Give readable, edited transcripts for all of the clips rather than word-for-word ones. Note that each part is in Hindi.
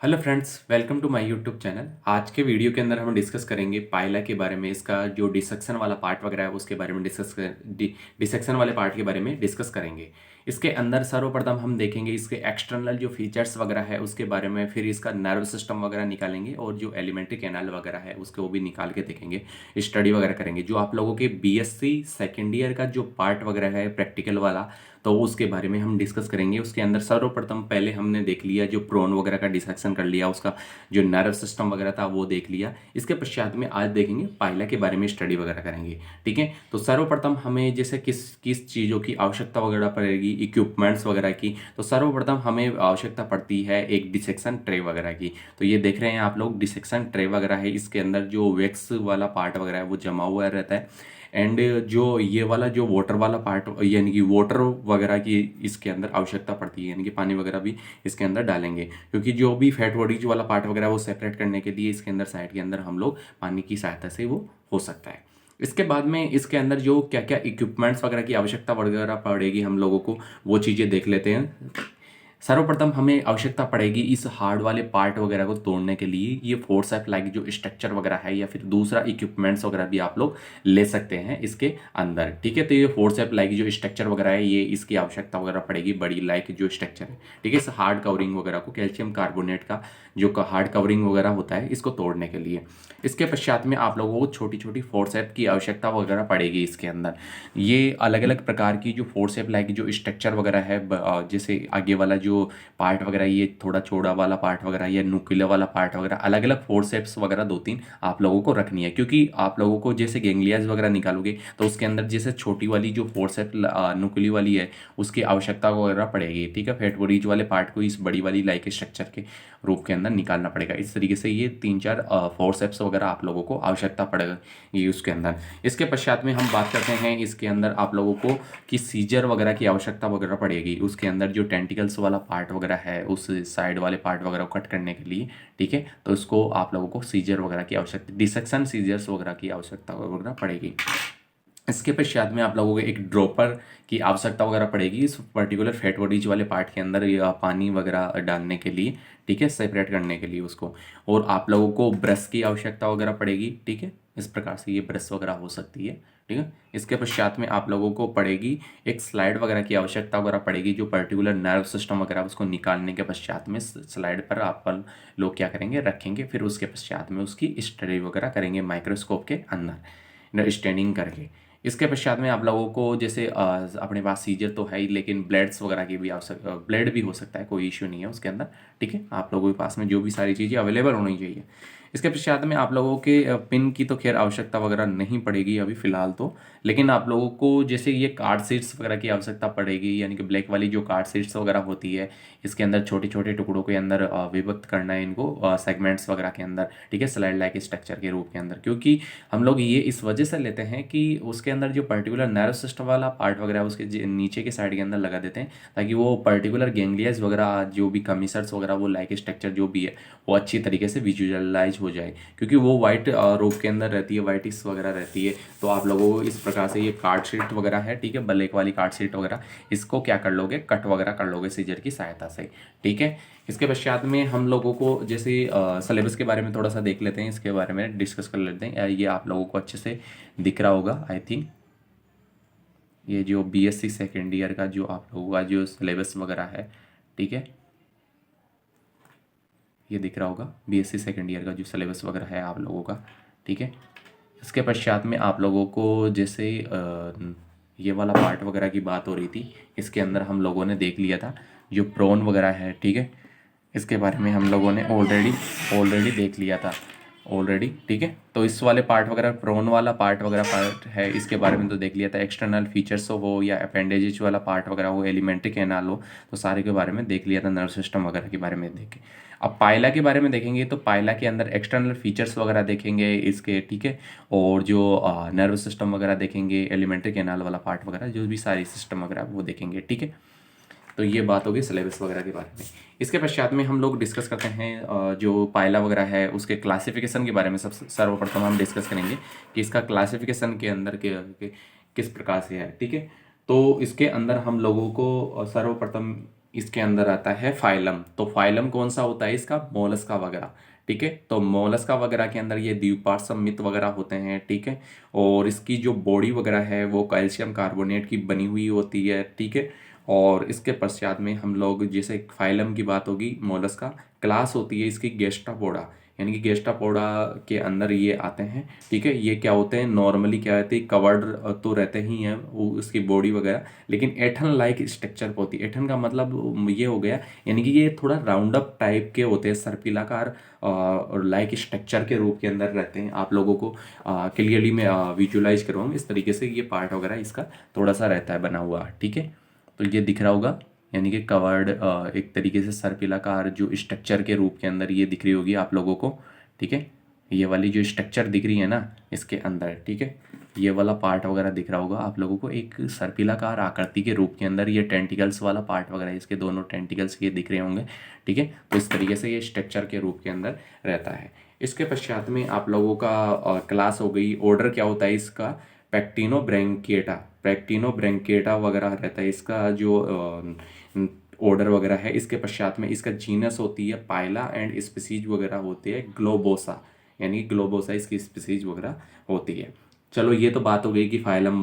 Hello friends, welcome to my YouTube channel. आज के वीडियो के अंदर हम डिस्कस करेंगे पाइला के बारे में। इसका जो डिसेक्शन वाला पार्ट वगैरह है उसके बारे में डिसेक्शन वाले पार्ट के बारे में डिस्कस करेंगे। इसके अंदर सर्वप्रथम हम देखेंगे इसके एक्सटर्नल जो फीचर्स वगैरह है उसके बारे में, फिर इसका नर्व सिस्टम वगैरह निकालेंगे और जो एलिमेंट्री कैनाल वगैरह है उसको भी निकाल के देखेंगे, स्टडी वगैरह करेंगे। जो आप लोगों के बीएससी सेकेंड ईयर का जो पार्ट वगैरह है प्रैक्टिकल वाला, तो उसके बारे में हम डिस्कस करेंगे। उसके अंदर सर्वप्रथम पहले हमने देख लिया जो प्रोन वगैरह का डिसेक्शन कर लिया, उसका जो नर्व सिस्टम वगैरह था वो देख लिया। इसके पश्चात में आज देखेंगे पाइला के बारे में स्टडी वगैरह करेंगे। ठीक है, तो सर्वप्रथम हमें जैसे किस किस चीज़ों की आवश्यकता वगैरह पड़ेगी, इक्विपमेंट्स वगैरह की, तो सर्वप्रथम हमें आवश्यकता पड़ती है एक डिसेक्शन ट्रे वगैरह की। तो ये देख रहे हैं आप लोग, डिसेक्शन ट्रे वगैरह है। इसके अंदर जो वैक्स वाला पार्ट वगैरह है वो जमा हुआ रहता है, एंड जो ये वाला जो वाटर वाला पार्ट यानी कि वाटर वगैरह की इसके अंदर आवश्यकता पड़ती है, यानी कि पानी वगैरह भी इसके अंदर डालेंगे, क्योंकि जो भी फैट बॉडीज वाला पार्ट वगैरह वो सेपरेट करने के लिए इसके अंदर साइड के अंदर हम लोग पानी की सहायता से वो हो सकता है। इसके बाद में इसके अंदर जो क्या क्या इक्विपमेंट्स वगैरह की आवश्यकता वगैरह पड़ेगी हम लोगों को, वो चीज़ें देख लेते हैं। सर्वप्रथम हमें आवश्यकता पड़ेगी इस हार्ड वाले पार्ट वगैरह को तोड़ने के लिए ये फोर्सेप लाइक जो स्ट्रक्चर वगैरह है, या फिर दूसरा इक्विपमेंट्स वगैरह भी आप लोग ले सकते हैं इसके अंदर। ठीक है, तो ये फोर्सेप लाइक जो स्ट्रक्चर वगैरह है ये इसकी आवश्यकता वगैरह पड़ेगी, बड़ी लाइक जो स्ट्रक्चर है। ठीक है, इस हार्ड कवरिंग वगैरह को, कैल्शियम कार्बोनेट का जो हार्ड कवरिंग वगैरह होता है इसको तोड़ने के लिए। इसके पश्चात में आप लोगों को छोटी छोटी फोर्सेप की आवश्यकता वगैरह पड़ेगी इसके अंदर। ये अलग अलग प्रकार की जो फोर्सेप लाइक जो स्ट्रक्चर वगैरह है, जैसे आगे वाला जो पार्ट वगैरह, ये थोड़ा चौड़ा वाला पार्ट वगैरह, या नुकीला वाला पार्ट वगैरह, अलग अलग फोर्सेप्स वगैरह दो तीन आप लोगों को रखनी है, क्योंकि आप लोगों को जैसे गेंगलियाज वगैरह निकालोगे तो उसके अंदर जैसे छोटी वाली जो फोर्सेप नुकीली वाली है उसकी आवश्यकता वगैरह पड़ेगी। ठीक है, फैट बॉडीज वाले पार्ट को इस बड़ी वाली लाइक स्ट्रक्चर के रूप के अंदर निकालना पड़ेगा। इस तरीके से ये तीन चार फोर्सेप्स वगैरह आप लोगों को आवश्यकता पड़ेगी उसके अंदर। इसके पश्चात में हम बात करते हैं इसके अंदर आप लोगों को कि सीजर वगैरह की आवश्यकता वगैरह पड़ेगी उसके अंदर, जो टेंटिकल्स वाला पार्ट वगैरह है उस साइड वाले पार्ट वगैरह को कट करने के लिए। ठीक है, तो उसको आप लोगों को सीजर वगैरह की आवश्यकता, डिसेक्शन सीजर्स वगैरह की आवश्यकता वगैरह पड़ेगी। इसके पश्चात में आप लोगों को एक ड्रॉपर की आवश्यकता वगैरह पड़ेगी इस पर्टिकुलर फैट बॉडीज वाले पार्ट के अंदर या पानी वगैरह डालने के लिए। ठीक है, सेपरेट करने के लिए उसको। और आप लोगों को ब्रश की आवश्यकता वगैरह पड़ेगी। ठीक है, इस प्रकार से ये ब्रश वगैरह हो सकती है। ठीक है, इसके पश्चात में आप लोगों को पड़ेगी एक स्लाइड वगैरह की आवश्यकता वगैरह पड़ेगी, जो पर्टिकुलर नर्व सिस्टम वगैरह उसको निकालने के पश्चात में स्लाइड पर आप लोग क्या करेंगे, रखेंगे। फिर उसके पश्चात में उसकी स्टडी वगैरह करेंगे माइक्रोस्कोप के अंदर स्टैंडिंग करके। इसके पश्चात में आप लोगों को जैसे अपने पास सीजर तो है ही, लेकिन ब्लेड्स वगैरह की भी आवश्यकता, ब्लेड भी हो सकता है, कोई इश्यू नहीं है उसके अंदर। ठीक है, आप लोगों के पास में जो भी सारी चीज़ें अवेलेबल होनी चाहिए। इसके पश्चात में आप लोगों के पिन की तो खैर आवश्यकता वगैरह नहीं पड़ेगी अभी फ़िलहाल तो, लेकिन आप लोगों को जैसे ये कार्ड शीट्स वगैरह की आवश्यकता पड़ेगी, यानी कि ब्लैक वाली जो कार्ड शीट्स वगैरह होती है इसके अंदर छोटे छोटे टुकड़ों के अंदर विभक्त करना है इनको सेगमेंट्स वगैरह के अंदर। ठीक है, स्लाइड लाइक स्ट्रक्चर के रूप के अंदर, क्योंकि हम लोग ये इस वजह से लेते हैं कि उसके अंदर जो पर्टिकुलर नर्व सिस्टम वाला पार्ट वगैरह उसके नीचे के साइड के अंदर लगा देते हैं, ताकि वो पर्टिकुलर गेंगलियाज वगैरह जो भी कमीसर्स वगैरह वो लाइक स्ट्रक्चर जो भी है वो अच्छी तरीके से विजुअलाइज हो जाए, क्योंकि वो वाइट रूप के अंदर रहती है, वाइटिस वगैरह रहती है। तो आप लोगों को इस प्रकार से ये कार्ड शीट वगैरह है, ठीक है, ब्लैक वाली कार्ड शीट वगैरह, इसको क्या कर लोगे, कट वगैरह कर लोगे सीजर की सहायता से। ठीक है, इसके पश्चात में हम लोगों को जैसे सिलेबस के बारे में थोड़ा सा देख लेते हैं, इसके बारे में डिस्कस कर लेते हैं। ये आप लोगों को अच्छे से दिख रहा होगा आई थिंक, ये जो बीएससी सेकेंड ईयर का जो आप लोगों का जो सिलेबस वगैरह है, ठीक है, ये दिख रहा होगा बीएससी सेकेंड ईयर का जो सिलेबस वगैरह है आप लोगों का। ठीक है, इसके पश्चात में आप लोगों को जैसे ये वाला पार्ट वगैरह की बात हो रही थी, इसके अंदर हम लोगों ने देख लिया था जो प्रोन वगैरह है। ठीक है, इसके बारे में हम लोगों ने ऑलरेडी देख लिया था ऑलरेडी। ठीक है, तो इस वाले पार्ट वगैरह, प्रोन वाला पार्ट वगैरह पार्ट है, इसके बारे में तो देख लिया था। एक्सटर्नल फीचर्स हो या अपेंडेजेज वाला पार्ट वगैरह हो, एलिमेंट्री कैनाल हो, तो सारे के बारे में देख लिया था, नर्व सिस्टम वगैरह के बारे में देखे। अब पाइला के बारे में देखेंगे तो पाइला के अंदर एक्सटर्नल फीचर्स वगैरह देखेंगे इसके। ठीक है, और जो नर्व सिस्टम वगैरह देखेंगे, एलिमेंट्री कैनाल वाला पार्ट वगैरह, जो भी सारी सिस्टम वगैरह वो देखेंगे। ठीक है, तो ये बात होगी सिलेबस वगैरह के बारे में। इसके पश्चात में हम लोग डिस्कस करते हैं जो पाइला वगैरह है उसके क्लासिफिकेशन के बारे में। सब सर्वप्रथम हम डिस्कस करेंगे कि इसका क्लासिफिकेशन के अंदर किस प्रकार से है। ठीक है, तो इसके अंदर हम लोगों को सर्वप्रथम इसके अंदर आता है फाइलम। तो फाइलम कौन सा होता है इसका? मोलस्का वगैरह। ठीक है, तो मोलस्का वगैरह के अंदर ये द्विपार्श्व वगैरह होते हैं। ठीक है, और इसकी जो बॉडी वगैरह है वो कैल्शियम कार्बोनेट की बनी हुई होती है। ठीक है, और इसके पश्चात में हम लोग जैसे फाइलम की बात होगी, मोलस्का क्लास होती है इसकी गैस्ट्रोपोडा, यानी कि गैस्ट्रोपोडा के अंदर ये आते हैं। ठीक है, ये क्या होते हैं? नॉर्मली क्या होते हैं? कवर्ड तो रहते ही हैं वो उसकी बॉडी वगैरह, लेकिन एठन लाइक स्ट्रक्चर होती है। एठन का मतलब ये हो गया, यानी कि ये थोड़ा राउंड अप टाइप के होते हैं, सर्पिलाकार और लाइक स्ट्रक्चर के रूप के अंदर रहते हैं। आप लोगों को क्लियरली मैं विजुलाइज करवाऊँ इस तरीके से, ये पार्ट वगैरह इसका थोड़ा सा रहता है बना हुआ। ठीक है, तो ये दिख रहा होगा, यानी कि कवर्ड एक तरीके से सर्पिलाकार जो स्ट्रक्चर के रूप के अंदर ये दिख रही होगी आप लोगों को। ठीक है, ये वाली जो स्ट्रक्चर दिख रही है ना इसके अंदर, ठीक है, ये वाला पार्ट वगैरह दिख रहा होगा आप लोगों को एक सर्पिलाकार आकृति के रूप के अंदर। ये टेंटिकल्स वाला पार्ट वगैरह, इसके दोनों टेंटिकल्स ये दिख रहे होंगे। ठीक है, तो इस तरीके से ये स्ट्रक्चर के रूप के अंदर रहता है। इसके पश्चात में आप लोगों का क्लास हो गई। ऑर्डर क्या होता है इसका? पैक्टिनोब्रैंकिएटा। पैक्टिनोब्रैंकिएटा वगैरह रहता है इसका जो ऑर्डर वगैरह है। इसके पश्चात में इसका जीनस होती है पाइला एंड स्पीसीज वगैरह होती है ग्लोबोसा, यानी ग्लोबोसा इसकी स्पीसीज वगैरह होती है। चलो ये तो बात हो गई कि फाइलम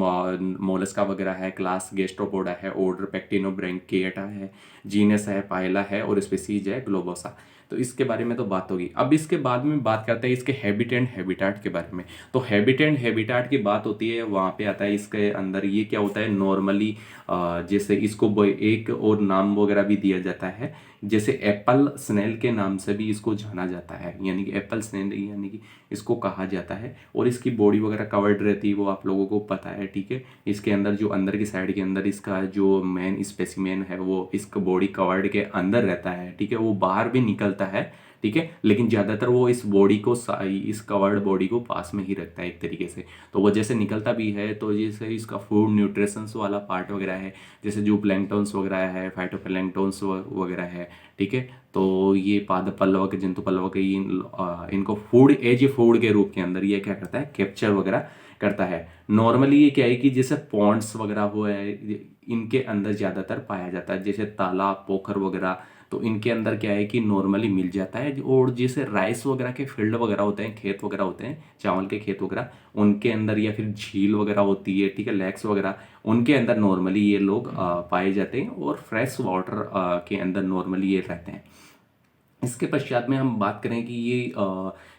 मोलस्का वगैरह है, क्लास गैस्ट्रोपोडा है, ऑर्डर पैक्टिनोब्रैंकिएटा है, जीनस है पाइला है और स्पीसीज है ग्लोबोसा। तो इसके बारे में तो बात होगी। अब इसके बाद में बात करते हैं इसके हैबिट एंड हैबिटाट के बारे में। तो हैबिट एंड हैबिटाट की बात होती है, वहाँ पे आता है इसके अंदर ये क्या होता है नॉर्मली, जैसे इसको एक और नाम वगैरह भी दिया जाता है, जैसे एप्पल स्नेल के नाम से भी इसको जाना जाता है, यानी कि एप्पल स्नेल यानी कि इसको कहा जाता है। और इसकी बॉडी वगैरह कवर्ड रहती है, वो आप लोगों को पता है। ठीक है, इसके अंदर जो अंदर की साइड के अंदर इसका जो मेन स्पेसिमेन है वो इसका बॉडी कवर्ड के अंदर रहता है। ठीक है, वो बाहर भी निकलता है। ठीक है, लेकिन ज़्यादातर वो इस बॉडी को इस कवर्ड बॉडी को पास में ही रखता है एक तरीके से। तो वो जैसे निकलता भी है तो जैसे इसका फूड न्यूट्रिशंस वाला पार्ट वगैरह है, जैसे जो प्लैंक्टन्स वगैरह है, फाइटोप्लैंक्टन्स वगैरह है। ठीक है, तो ये पादप पल्लवक जंतु पल्लवक इनको फूड एज ए फूड के रूप के अंदर ये क्या करता है? कैप्चर वगैरह करता है। नॉर्मली ये क्या है कि जैसे पॉन्ड्स वगैरह हुआ है इनके अंदर ज़्यादातर पाया जाता है, जैसे तालाब पोखर वगैरह, तो इनके अंदर क्या है कि नॉर्मली मिल जाता है। और जैसे राइस वगैरह के फील्ड वगैरह होते हैं, खेत वगैरह होते हैं, चावल के खेत वगैरह, उनके अंदर या फिर झील वगैरह होती है, ठीक है, लेक्स वगैरह, उनके अंदर नॉर्मली ये लोग पाए जाते हैं और फ्रेश वाटर के अंदर नॉर्मली ये रहते हैं। इसके पश्चात में हम बात करें कि ये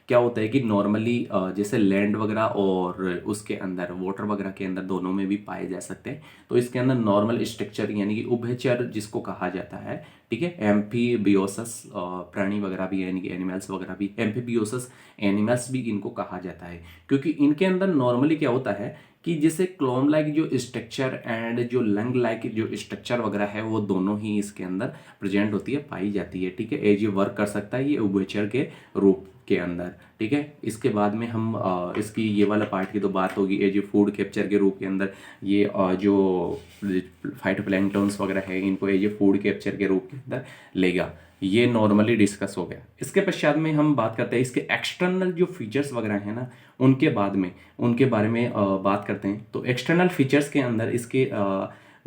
क्या होता है कि नॉर्मली जैसे लैंड वगैरह और उसके अंदर वाटर वगैरह के अंदर दोनों में भी पाए जा सकते हैं। तो इसके अंदर नॉर्मल स्ट्रक्चर यानी कि उभयचर जिसको कहा जाता है। ठीक है, एम्फीबियोसस प्राणी वगैरह भी यानी कि एनिमल्स वगैरह भी, एम्फीबियोसस एनिमल्स भी इनको कहा जाता है, क्योंकि इनके अंदर नॉर्मली क्या होता है कि जैसे क्लोम लाइक जो स्ट्रक्चर एंड जो लंग लाइक जो स्ट्रक्चर वगैरह है वो दोनों ही इसके अंदर प्रेजेंट होती है, पाई जाती है। ठीक है, एज ये वर्क कर सकता है ये उभयचर के रूप के अंदर। ठीक है, इसके बाद में हम इसकी ये वाला पार्ट की तो बात होगी एज ए फूड कैप्चर के रूप के अंदर। ये जो फाइटोप्लैंक्टन्स वगैरह है इनको एज ए फूड कैप्चर के रूप के अंदर लेगा। ये नॉर्मली डिस्कस हो गया। इसके पश्चात में हम बात करते हैं इसके एक्सटर्नल जो फीचर्स वगैरह हैं ना, उनके बाद में उनके बारे में बात करते हैं। तो एक्सटर्नल फीचर्स के अंदर इसके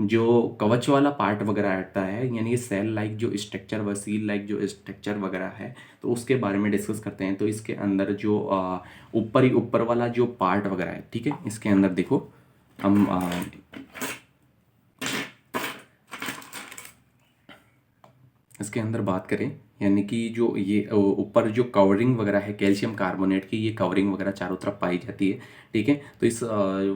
जो कवच वाला पार्ट वगैरह आता है, यानी कि सेल लाइक जो स्ट्रक्चर व सील लाइक जो स्ट्रक्चर वगैरह है, तो उसके बारे में डिस्कस करते हैं। तो इसके अंदर जो ऊपर वाला जो पार्ट वगैरह है, ठीक है, इसके अंदर देखो हम इसके अंदर बात करें, यानी कि जो ये ऊपर जो कवरिंग वगैरह है कैल्शियम कार्बोनेट की, ये कवरिंग वगैरह चारों तरफ पाई जाती है। ठीक है, तो इस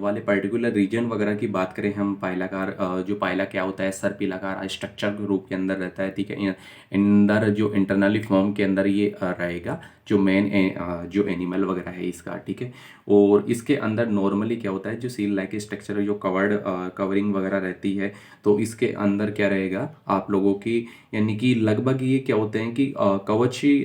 वाले पर्टिकुलर रीजन वगैरह की बात करें हम, पाइलाकार जो पाइला क्या होता है, सर्पिलाकार स्ट्रक्चर के रूप के अंदर रहता है। ठीक है, अंदर जो इंटरनली फॉर्म के अंदर ये रहेगा जो मेन जो एनिमल वगैरह है इसका। ठीक है, और इसके अंदर नॉर्मली क्या होता है जो सील लाइक स्ट्रक्चर जो कवरिंग वगैरह रहती है, तो इसके अंदर क्या रहेगा आप लोगों की, यानी कि लगभग ये क्या होते हैं कि कवची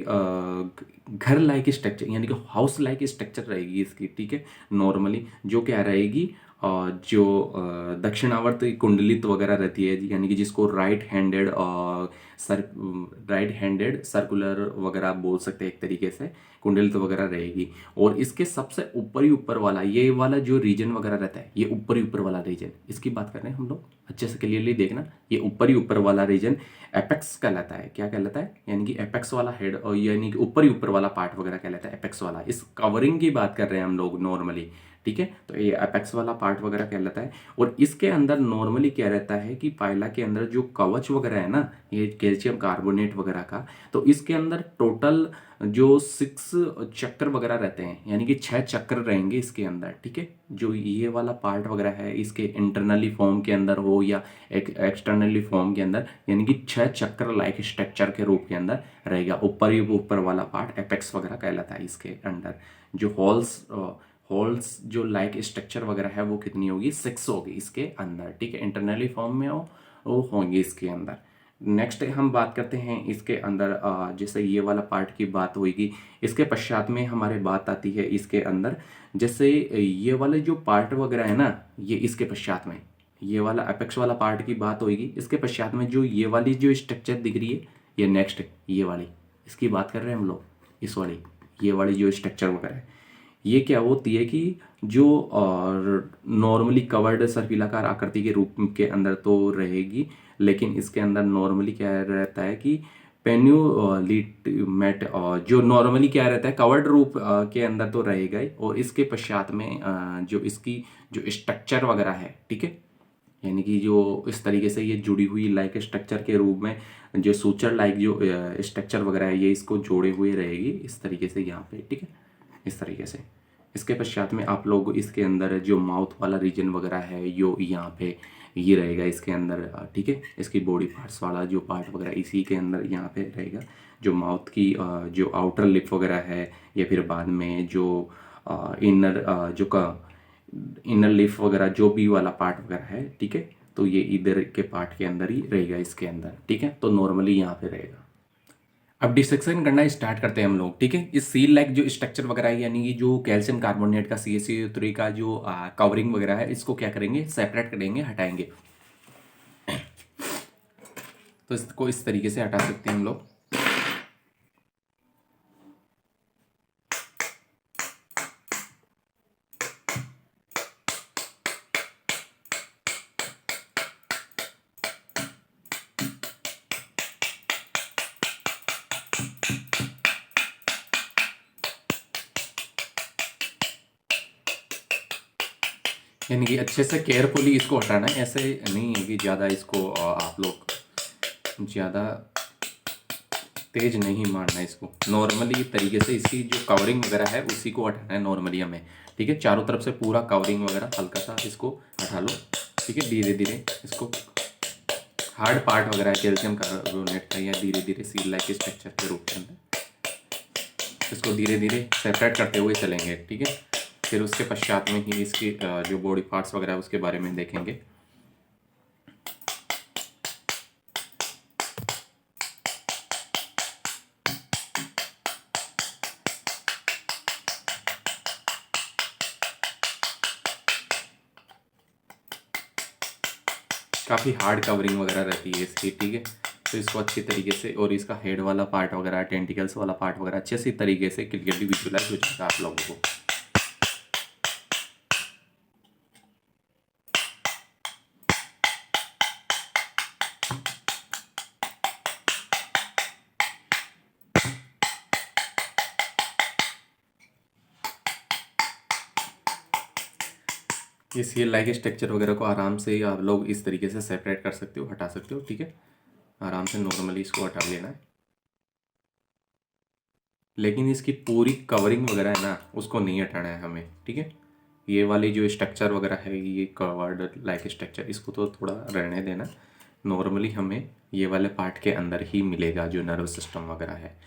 घर लाइक स्ट्रक्चर यानी कि हाउस लाइक स्ट्रक्चर रहेगी इसकी। ठीक है, नॉर्मली जो क्या रहेगी जो दक्षिणावर्त कुंडलित वगैरह रहती है, यानी कि जिसको राइट हैंडेड सर्कुलर वगैरह बोल सकते हैं एक तरीके से, कुंडलित वगैरह रहेगी। और इसके सबसे ऊपर ही ऊपर वाला ये वाला जो रीजन वगैरह रहता है, ये ऊपर ही ऊपर वाला रीजन, इसकी बात कर रहे हैं हम लोग, अच्छे से क्लियरली देखना। ये ऊपर ही ऊपर वाला रीजन एपेक्स कहलाता है। क्या कहलाता है? यानी कि एपेक्स वाला हेड, और यानी कि ऊपर ही ऊपर वाला पार्ट वगैरह कहलाता है एपेक्स वाला। इस कवरिंग की बात कर रहे हैं हम लोग नॉर्मली, ठीक है। तो ये एपेक्स वाला पार्ट वगैरह कहलाता है। और इसके अंदर नॉर्मली क्या रहता है कि पाइला के अंदर जो कवच वगैरह है ना, ये कैल्शियम कार्बोनेट वगैरह का, तो इसके अंदर टोटल जो 6 चक्र वगैरह रहते हैं, यानी कि 6 चक्र रहेंगे इसके अंदर, ठीक है। जो ये वाला पार्ट वगैरह है इसके इंटरनली फॉर्म के अंदर हो या एक एक्सटर्नली फॉर्म के अंदर, यानी कि 6 चक्र लाइक स्ट्रक्चर के रूप के अंदर रहेगा। ऊपर ही ऊपर वाला पार्ट एपेक्स वगैरह कहलाता है। इसके अंदर जो होल्स जो लाइक स्ट्रक्चर वगैरह है वो कितनी होगी? 6 होगी इसके अंदर, ठीक है। इंटरनली फॉर्म में वो होंगे इसके अंदर। नेक्स्ट हम बात करते हैं इसके अंदर, जैसे ये वाला पार्ट की बात होगी, इसके पश्चात में हमारे बात आती है इसके अंदर, जैसे ये वाले जो पार्ट वगैरह है ना, ये इसके पश्चात में ये वाला अपेक्स वाला पार्ट की बात होगी। इसके पश्चात में जो ये वाली जो स्ट्रक्चर दिख रही है, ये नेक्स्ट ये वाली, इसकी बात कर रहे हैं हम लोग, इस वाली ये वाली जो स्ट्रक्चर वगैरह है, ये क्या होती है कि जो नॉर्मली कवर्ड सर्पिलाकार आकृति के रूप के अंदर तो रहेगी, लेकिन इसके अंदर नॉर्मली क्या रहता है कि पेन्यूलिटमेट, जो नॉर्मली क्या रहता है कवर्ड रूप के अंदर तो रहेगा ही। और इसके पश्चात में जो इसकी जो स्ट्रक्चर वगैरह है, ठीक है, यानी कि जो इस तरीके से ये जुड़ी हुई लाइक स्ट्रक्चर के रूप में जो सूचर लाइक जो स्ट्रक्चर वगैरह है, ये इसको जोड़े हुए रहेगी इस तरीके से यहाँ पे, ठीक है, इस तरीके से। इसके पश्चात में आप लोग इसके अंदर जो माउथ वाला रीजन वगैरह है यो यहाँ पे ये रहेगा इसके अंदर, ठीक है। इसकी बॉडी पार्ट्स वाला जो पार्ट वगैरह इसी के अंदर यहाँ पे रहेगा। जो माउथ की जो आउटर लिप वगैरह है, या फिर बाद में जो इनर लिप वगैरह जो भी वाला पार्ट वगैरह है, ठीक है, तो ये इधर के पार्ट के अंदर ही रहेगा इसके अंदर, ठीक है। तो नॉर्मली यहाँ पे रहेगा। अब डिसेक्शन करना स्टार्ट करते हैं हम लोग, ठीक है। इस सील लाइक जो स्ट्रक्चर वगैरह है, यानी कि जो कैल्शियम कार्बोनेट का CaCO3 का जो कवरिंग वगैरह है, इसको क्या करेंगे? सेपरेट करेंगे, हटाएंगे। तो इसको इस तरीके से हटा सकते हैं हम लोग। यानी कि अच्छे से केयरफुली इसको हटाना है, ऐसे नहीं है कि ज़्यादा इसको आप लोग ज़्यादा तेज नहीं मारना इसको। नॉर्मली तरीके से इसकी जो कवरिंग वगैरह है उसी को हटाना है नॉर्मली हमें, ठीक है। चारों तरफ से पूरा कवरिंग वगैरह हल्का सा इसको हटा लो, ठीक है। धीरे धीरे इसको हार्ड पार्ट वगैरह कैल्शियम कार्बोनेट का, या धीरे धीरे सील लाइक स्ट्रक्चर के रूप के अंदर इसको धीरे धीरे सेपरेट करते हुए चलेंगे, ठीक है। फिर उसके पश्चात में ही इसकी जो बॉडी पार्ट्स वगैरह उसके बारे में देखेंगे। काफ़ी हार्ड कवरिंग वगैरह रहती है इसकी, ठीक है। तो इसको अच्छी तरीके से, और इसका हेड वाला पार्ट वगैरह, टेंटिकल्स वाला पार्ट वगैरह अच्छे से तरीके से क्लियरली विजुअलाइज हो जाएगा आप लोगों को। ये सील लाइक स्ट्रक्चर वगैरह को आराम से आप लोग इस तरीके से सेपरेट कर सकते हो, हटा सकते हो, ठीक है। आराम से नॉर्मली इसको हटा लेना है। लेकिन इसकी पूरी कवरिंग वगैरह है ना, उसको नहीं हटाना है हमें, ठीक है। ये वाली जो स्ट्रक्चर वगैरह है, ये कवर्ड लाइक स्ट्रक्चर, इसको तो थोड़ा रहने देना। नॉर्मली हमें ये वाले पार्ट के अंदर ही मिलेगा जो नर्वस सिस्टम वगैरह है,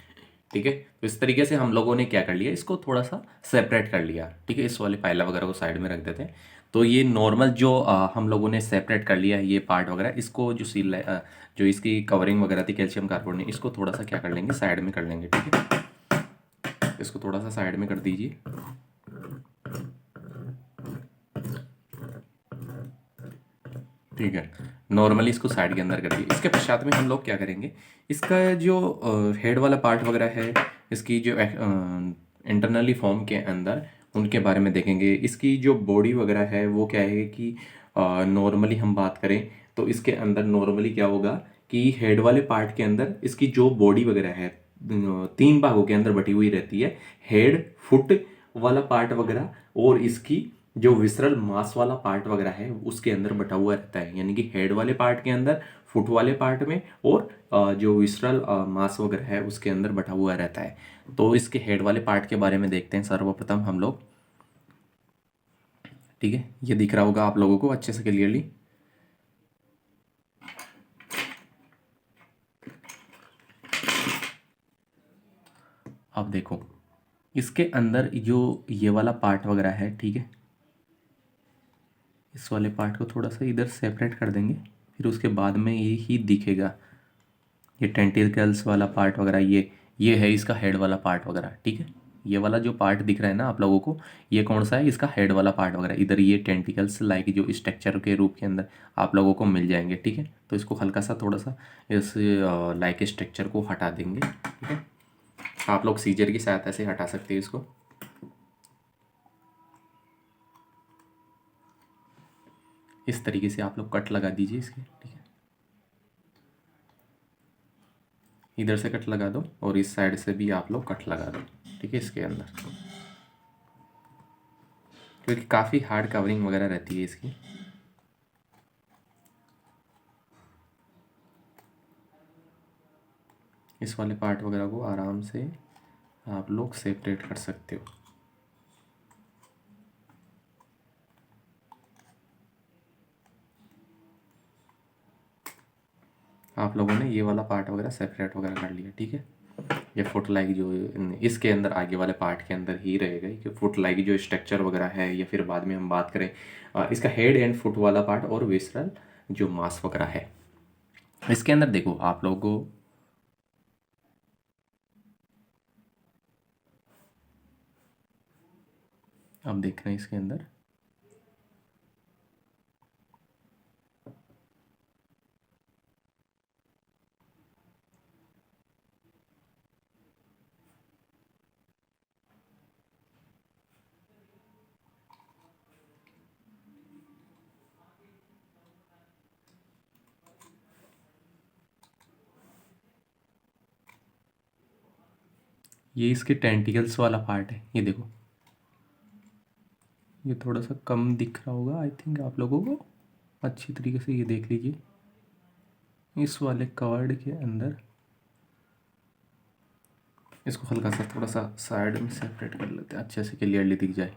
ठीक है। तो इस तरीके से हम लोगों ने क्या कर लिया, इसको थोड़ा सा सेपरेट कर लिया, ठीक है। इस वाले पाइला वगैरह को साइड में रख देते हैं। तो ये नॉर्मल जो हम लोगों ने सेपरेट कर लिया है ये पार्ट वगैरह, इसको जो जो इसकी कवरिंग वगैरह थी कैल्शियम कार्बोनेट, इसको थोड़ा सा क्या कर लेंगे, साइड में कर लेंगे, ठीक है। इसको थोड़ा सा साइड में कर दीजिए। ठीक है, नॉर्मली इसको साइड के अंदर कर दिए। इसके पश्चात में हम लोग क्या करेंगे, इसका जो हेड वाला पार्ट वगैरह है, इसकी जो इंटरनली फॉर्म के अंदर उनके बारे में देखेंगे। इसकी जो बॉडी वगैरह है वो क्या है कि नॉर्मली हम बात करें तो इसके अंदर नॉर्मली क्या होगा कि हेड वाले पार्ट के अंदर इसकी जो बॉडी वगैरह है तीन भागों के अंदर बटी हुई रहती है। हेड, फुट वाला पार्ट वगैरह और इसकी जो विसरल मांस वाला पार्ट वगैरह है उसके अंदर बटा हुआ रहता है। यानी कि हेड वाले पार्ट के अंदर, फुट वाले पार्ट में और जो विसरल मांस वगैरह है उसके अंदर बटा हुआ रहता है। तो इसके हेड वाले पार्ट के बारे में देखते हैं सर्वप्रथम हम लोग। ठीक है, ये दिख रहा होगा आप लोगों को अच्छे से क्लियरली। अब देखो इसके अंदर जो ये वाला पार्ट वगैरह है, ठीक है, इस वाले पार्ट को थोड़ा सा इधर सेपरेट कर देंगे, फिर उसके बाद में ये ही दिखेगा। ये टेंटिकल्स वाला पार्ट वगैरह ये है इसका हेड वाला पार्ट वगैरह। ठीक है, ये वाला जो पार्ट दिख रहा है ना आप लोगों को, ये कौन सा है, इसका हेड वाला पार्ट वगैरह। इधर ये टेंटिकल्स लाइक जो स्ट्रक्चर के रूप के अंदर आप लोगों को मिल जाएंगे। ठीक है, तो इसको हल्का सा थोड़ा सा इस लाइक स्ट्रक्चर को हटा देंगे। ठीक है, आप लोग सीजर की सहायता से हटा सकते हैं इसको। इस तरीके से आप लोग कट लगा दीजिए इसके। ठीक है, इधर से कट लगा दो और इस साइड से भी आप लोग कट लगा दो। ठीक है, इसके अंदर क्योंकि काफ़ी हार्ड कवरिंग वगैरह रहती है इसकी। इस वाले पार्ट वगैरह को आराम से आप लोग सेपरेट कर सकते हो। आप लोगों ने ये वाला पार्ट वगैरह सेपरेट वगैरह कर लिया। ठीक है, ये फुट लाइक जो इसके अंदर आगे वाले पार्ट के अंदर ही रहेगा कि फुट लाइक जो स्ट्रक्चर वगैरह है, या फिर बाद में हम बात करें इसका हेड एंड फुट वाला पार्ट और विसरल जो मांस वगैरह है। इसके अंदर देखो आप लोगों को अब देख रहे हैं इसके अंदर ये इसके टेंटिकल्स वाला पार्ट है। ये देखो, ये थोड़ा सा कम दिख रहा होगा आई थिंक आप लोगों को। अच्छी तरीके से ये देख लीजिए, इस वाले कवर्ड के अंदर इसको हल्का सा थोड़ा सा साइड में सेपरेट कर लेते हैं, अच्छे से क्लियरली दिख जाए।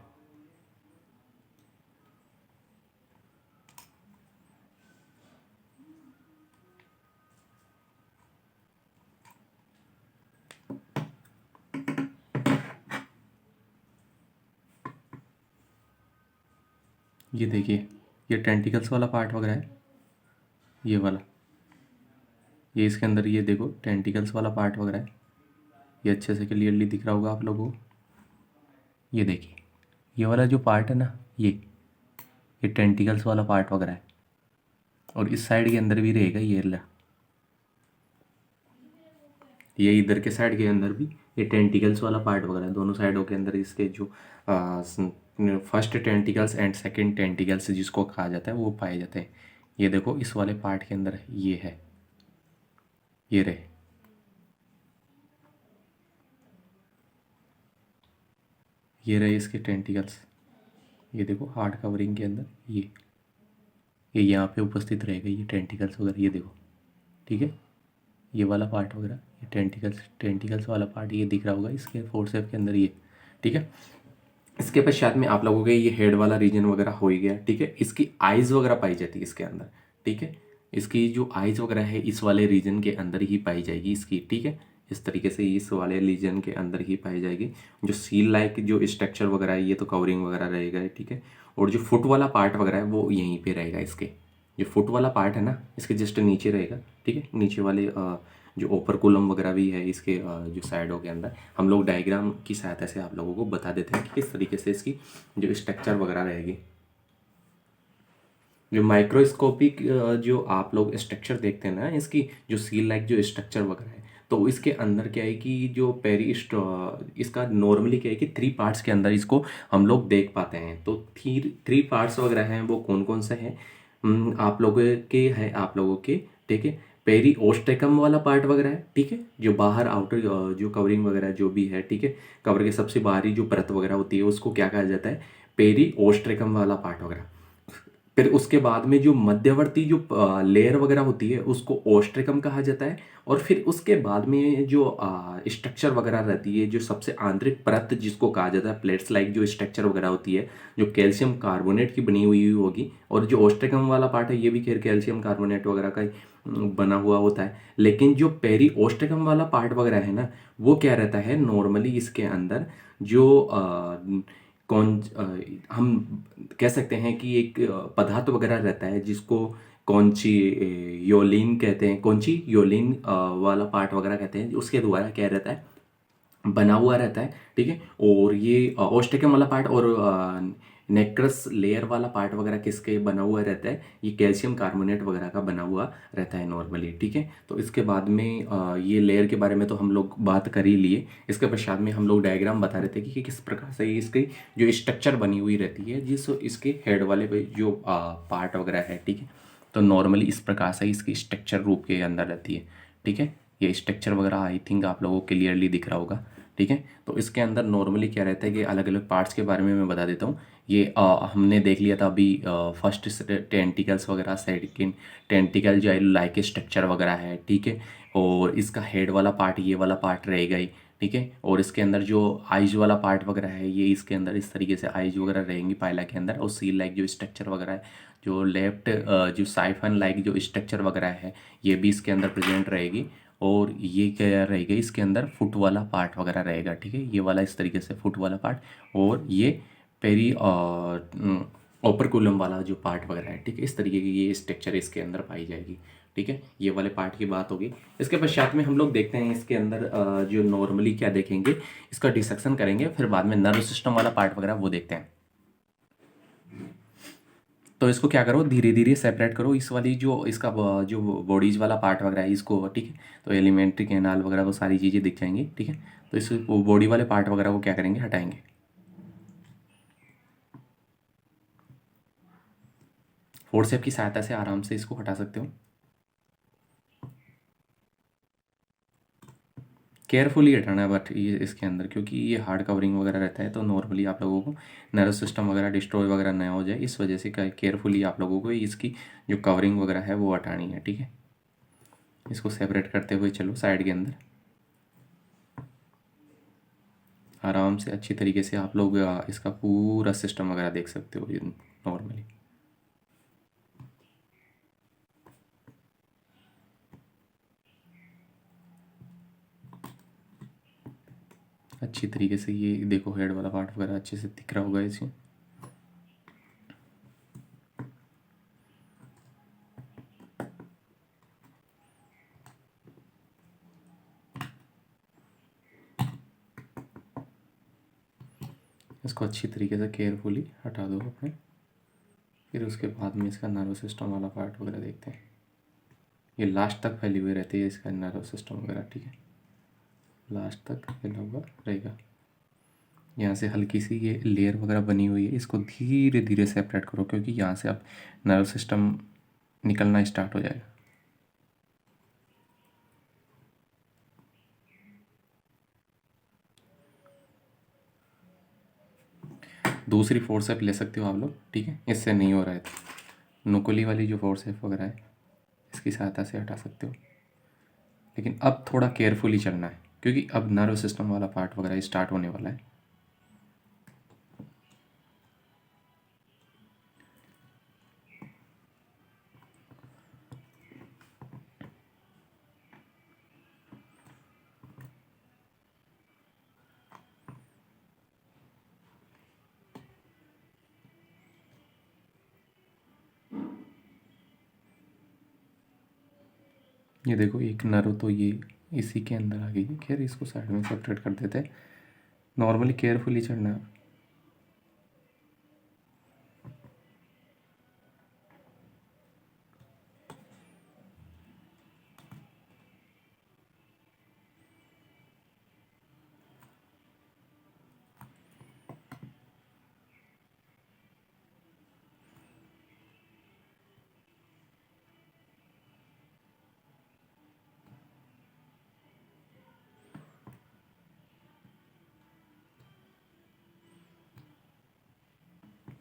ये देखिए, ये टेंटिकल्स वाला पार्ट वगैरह है, ये वाला, ये इसके अंदर ये देखो टेंटिकल्स वाला पार्ट वगैरह है। ये अच्छे से क्लियरली दिख रहा होगा आप लोगों को। ये देखिए, ये वाला जो पार्ट है ना, ये टेंटिकल्स वाला पार्ट वगैरह है, और इस साइड के अंदर भी रहेगा ये ला, ये इधर के साइड के अंदर भी ये टेंटिकल्स वाला पार्ट वगैरह, दोनों साइडों के अंदर इसके जो first tentacles and second tentacles जिसको कहा जाता है वो पाए जाते हैं। ये देखो इस वाले पार्ट के अंदर ये है, ये रहे, ये रहे इसके टेंटिकल्स। ये देखो हार्ड कवरिंग के अंदर ये यहाँ पे उपस्थित रहेगा ये टेंटिकल्स वगैरह। ये देखो, ठीक है, ये वाला पार्ट वगैरह, ये टेंटिकल्स वाला पार्ट ये दिख रहा होगा इसके फोर्सेप के अंदर ये। ठीक है, इसके पश्चात में आप लोगों के ये हेड वाला रीजन वगैरह हो ही गया। ठीक है, इसकी आइज़ वगैरह पाई जाती है इसके अंदर। ठीक है, इसकी जो आइज़ वगैरह है इस वाले रीजन के अंदर ही पाई जाएगी इसकी। ठीक है, इस तरीके से इस वाले रीजन के अंदर ही पाई जाएगी। जो सील लाइक जो स्ट्रक्चर वगैरह है ये तो कवरिंग वगैरह रहेगा। ठीक है, और जो फुट वाला पार्ट वगैरह है वो यहीं पे रहेगा। इसके जो फुट वाला पार्ट है ना इसके जस्ट नीचे रहेगा। ठीक है, नीचे वाले जो ओपरकुलम वगैरह भी है इसके जो साइडों के अंदर, हम लोग डायग्राम की सहायता से आप लोगों को बता देते हैं कि किस तरीके से इसकी जो स्ट्रक्चर वगैरह रहेगी। जो माइक्रोस्कोपिक जो आप लोग स्ट्रक्चर देखते हैं ना, इसकी जो सील लाइक जो स्ट्रक्चर वगैरह है, तो इसके अंदर क्या है कि जो इसका नॉर्मली क्या है कि थ्री पार्ट्स के अंदर इसको हम लोग देख पाते हैं। तो थ्री थ्री पार्ट्स वगैरह हैं, वो कौन कौन से हैं? आप लोगों के है, आप लोगों के, ठीक है। पेरी ओस्टेकम वाला पार्ट वगैरह है, ठीक है, जो बाहर आउटर जो कवरिंग वगैरह जो भी है, ठीक है, कवर के सबसे बाहरी जो परत वगैरह होती है उसको क्या कहा जाता है? पेरी ओस्ट्रेकम वाला पार्ट वगैरह। फिर उसके बाद में जो मध्यवर्ती जो लेयर वगैरह होती है उसको ओस्ट्रेकम कहा जाता है। और फिर उसके बाद में जो स्ट्रक्चर वगैरह रहती है, जो सबसे आंतरिक परत जिसको कहा जाता है प्लेट्स लाइक जो स्ट्रक्चर वगैरह होती है, जो कैल्शियम कार्बोनेट की बनी हुई होगी। और जो ओस्ट्रेकम वाला पार्ट है ये भी खैर कैल्शियम कार्बोनेट वगैरह का ही बना हुआ होता है। लेकिन जो पेरी ओस्ट्रेकम वाला पार्ट वगैरह है ना, वो क्या रहता है नॉर्मली इसके अंदर जो कौन हम कह सकते हैं कि एक पदार्थ वगैरह रहता है जिसको कौनची योलिन कहते हैं, कौनची योलिन वाला पार्ट वगैरह कहते हैं, उसके द्वारा क्या रहता है बना हुआ रहता है, ठीक है। और ये ओस्टेकम वाला पार्ट और नेक्रस लेयर वाला पार्ट वगैरह किसके बना हुआ रहता है? ये कैल्शियम कार्बोनेट वगैरह का बना हुआ रहता है नॉर्मली, ठीक है। तो इसके बाद में ये लेयर के बारे में तो हम लोग बात कर ही लिए। इसके पश्चात में हम लोग डायग्राम बता रहे थे कि किस प्रकार से इसकी जो स्ट्रक्चर बनी हुई रहती है, जिस इसके हेड वाले पे जो पार्ट वगैरह है, ठीक है। तो नॉर्मली इस प्रकार से इसकी स्ट्रक्चर रूप के अंदर रहती है, ठीक है। ये स्ट्रक्चर वगैरह आई थिंक आप लोगों को क्लियरली दिख रहा होगा, ठीक है। तो इसके अंदर नॉर्मली क्या रहता है कि अलग अलग पार्ट्स के बारे में मैं बता देता हूँ। ये हमने देख लिया था अभी फर्स्ट टेंटिकल्स वगैरह, सेकंड टेंटिकल जो है लाइक स्ट्रक्चर वगैरह है, ठीक है। और इसका हेड वाला पार्ट ये वाला पार्ट रहेगा ही, ठीक है। और इसके अंदर जो आइज वाला पार्ट वगैरह है, ये इसके अंदर इस तरीके से आइज वगैरह रहेंगी पाइला के अंदर। और सील लाइक जो स्ट्रक्चर वगैरह है, जो लेफ्ट जो साइफन लाइक जो स्ट्रक्चर वगैरह है, ये भी इसके अंदर प्रेजेंट रहेगी। और ये क्या रहेगा इसके अंदर फुट वाला पार्ट वगैरह रहेगा, ठीक है। ये वाला इस तरीके से फुट वाला पार्ट। और ये पेरी और ओपरकुलम वाला जो पार्ट वगैरह है, ठीक है, इस तरीके की ये स्ट्रक्चर इसके अंदर पाई जाएगी, ठीक है। ये वाले पार्ट की बात होगी। इसके पश्चात में हम लोग देखते हैं इसके अंदर जो नॉर्मली क्या देखेंगे, इसका डिसेक्शन करेंगे, फिर बाद में नर्व सिस्टम वाला पार्ट वगैरह वो देखते हैं। तो इसको क्या करो, धीरे धीरे सेपरेट करो। इस वाली जो इसका जो बॉडीज वाला पार्ट वगैरह है इसको, ठीक है। तो एलिमेंट्री कैनाल वगैरह वो सारी चीज़ें दिख जाएंगी, ठीक है। तो इस बॉडी वाले पार्ट वगैरह को क्या करेंगे, हटाएंगे। फोर्सेप की सहायता से आराम से इसको हटा सकते हो। केयरफुली हटाना है बट ये इसके अंदर, क्योंकि ये हार्ड कवरिंग वगैरह रहता है, तो नॉर्मली आप लोगों को नर्व सिस्टम वगैरह डिस्ट्रॉय वगैरह ना हो जाए, इस वजह से केयरफुली आप लोगों को इसकी जो कवरिंग वगैरह है वो हटानी है, ठीक है। इसको सेपरेट करते हुए चलो साइड के अंदर आराम से अच्छी तरीके से आप लोग इसका पूरा सिस्टम वगैरह देख सकते हो नॉर्मली। अच्छी तरीके से ये देखो हेड वाला पार्ट वगैरह अच्छे से दिख रहा होगा इसमें। इसको अच्छी तरीके से केयरफुली हटा दो अपने। फिर उसके बाद में इसका नर्व सिस्टम वाला पार्ट वगैरह देखते हैं। ये लास्ट तक फैली हुई रहती है इसका नर्व सिस्टम वगैरह, ठीक है, लास्ट तक फैला हुआ रहेगा। यहाँ से हल्की सी ये लेयर वगैरह बनी हुई है, इसको धीरे धीरे सेपरेट करो, क्योंकि यहाँ से अब नर्व सिस्टम निकलना स्टार्ट हो जाएगा। दूसरी फोर्सेप ले सकते हो आप लोग, ठीक है, इससे नहीं हो रहा है तो नुकुली वाली जो फोर्सेप वगैरह है इसकी सहायता से हटा सकते हो। लेकिन अब थोड़ा केयरफुली चलना है, क्योंकि अब नर्व सिस्टम वाला पार्ट वगैरह स्टार्ट होने वाला है। ये देखो एक नर्व तो ये इसी के अंदर आ गई है। खैर इसको साइड में सेपरेट कर देते हैं, नॉर्मली केयरफुली चढ़ना है।